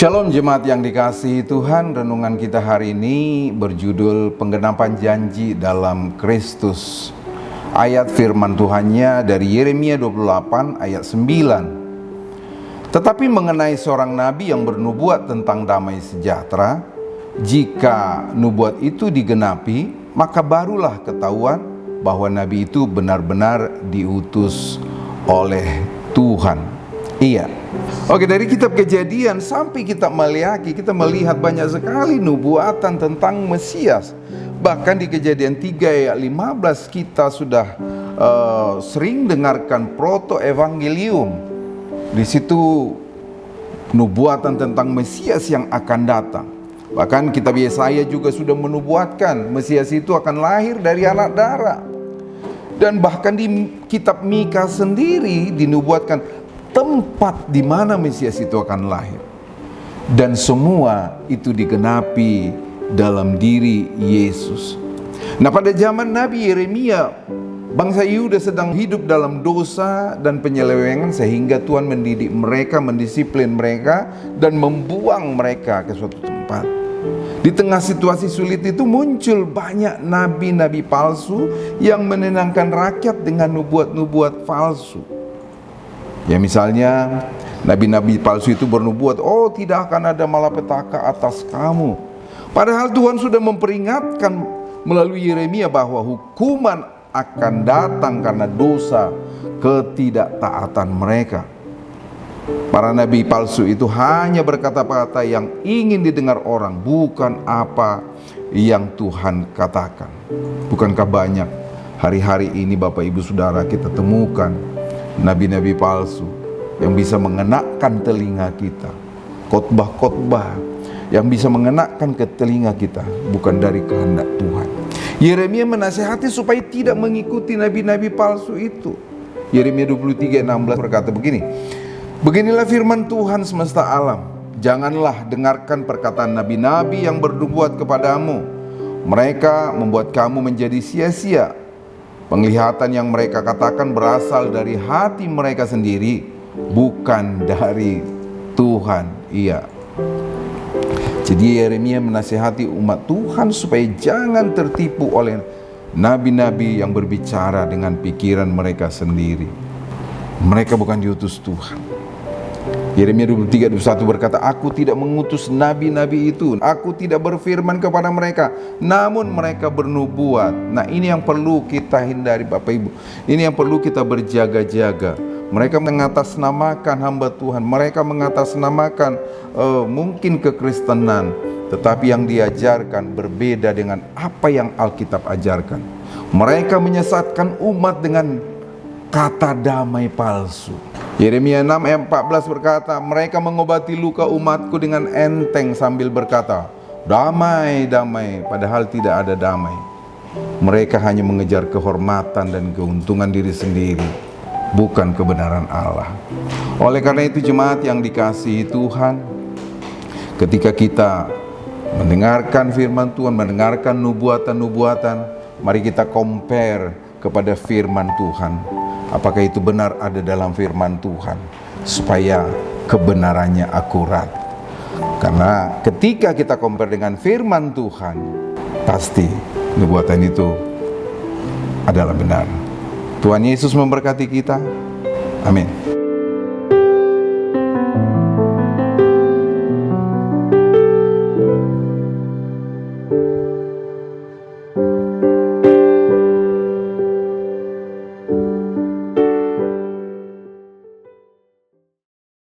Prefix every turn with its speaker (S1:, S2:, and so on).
S1: Shalom jemaat yang dikasihi Tuhan. Renungan kita hari ini berjudul Penggenapan Janji dalam Kristus. Ayat firman Tuhannya dari Yeremia 28 ayat 9. Tetapi mengenai seorang nabi yang bernubuat tentang damai sejahtera, jika nubuat itu digenapi, maka barulah ketahuan bahwa nabi itu benar-benar diutus oleh Tuhan. Iya. Oke, dari kitab Kejadian sampai kitab Maleakhi kita melihat banyak sekali nubuatan tentang Mesias. Bahkan di Kejadian 3 ayat 15 kita sudah sering dengarkan proto-evangelium. Di situ nubuatan tentang Mesias yang akan datang. Bahkan kitab Yesaya juga sudah menubuatkan Mesias itu akan lahir dari anak darah. Dan bahkan di kitab Mika sendiri dinubuatkan tempat di mana Mesias itu akan lahir. Dan semua itu digenapi dalam diri Yesus. Nah, pada zaman Nabi Yeremia, bangsa Yehuda sedang hidup dalam dosa dan penyelewengan, sehingga Tuhan mendidik mereka, mendisiplin mereka, dan membuang mereka ke suatu tempat. Di tengah situasi sulit itu muncul banyak nabi-nabi palsu yang menenangkan rakyat dengan nubuat-nubuat palsu. Ya, misalnya nabi-nabi palsu itu bernubuat, oh tidak akan ada malapetaka atas kamu. Padahal Tuhan sudah memperingatkan melalui Yeremia bahwa hukuman akan datang karena dosa ketidaktaatan mereka. Para nabi palsu itu hanya berkata-kata yang ingin didengar orang, bukan apa yang Tuhan katakan. Bukankah banyak hari-hari ini Bapak Ibu Saudara kita temukan nabi-nabi palsu yang bisa mengenakan telinga kita, khotbah-khotbah yang bisa mengenakan ke telinga kita bukan dari kehendak Tuhan. Yeremia menasihati supaya tidak mengikuti nabi-nabi palsu itu. Yeremia 23:16 berkata begini, beginilah firman Tuhan semesta alam, janganlah dengarkan perkataan nabi-nabi yang bernubuat kepadamu. Mereka membuat kamu menjadi sia-sia. Penglihatan yang mereka katakan berasal dari hati mereka sendiri, bukan dari Tuhan. Iya. Jadi Yeremia menasihati umat Tuhan supaya jangan tertipu oleh nabi-nabi yang berbicara dengan pikiran mereka sendiri. Mereka bukan diutus Tuhan. Yeremia 23:21 berkata, aku tidak mengutus nabi-nabi itu, aku tidak berfirman kepada mereka, namun mereka bernubuat. Nah, ini yang perlu kita hindari Bapak Ibu. Ini yang perlu kita berjaga-jaga. Mereka mengatasnamakan hamba Tuhan, mereka mengatasnamakan mungkin kekristenan, tetapi yang diajarkan berbeda dengan apa yang Alkitab ajarkan. Mereka menyesatkan umat dengan kata damai palsu. Yeremia 6 ayat 14 berkata, mereka mengobati luka umatku dengan enteng sambil berkata, damai, damai, padahal tidak ada damai. Mereka hanya mengejar kehormatan dan keuntungan diri sendiri, bukan kebenaran Allah. Oleh karena itu jemaat yang dikasihi Tuhan, ketika kita mendengarkan firman Tuhan, mendengarkan nubuatan-nubuatan, mari kita compare kepada firman Tuhan. Apakah itu benar ada dalam firman Tuhan, supaya kebenarannya akurat. Karena ketika kita compare dengan firman Tuhan, pasti nubuatan itu adalah benar. Tuhan Yesus memberkati kita. Amin.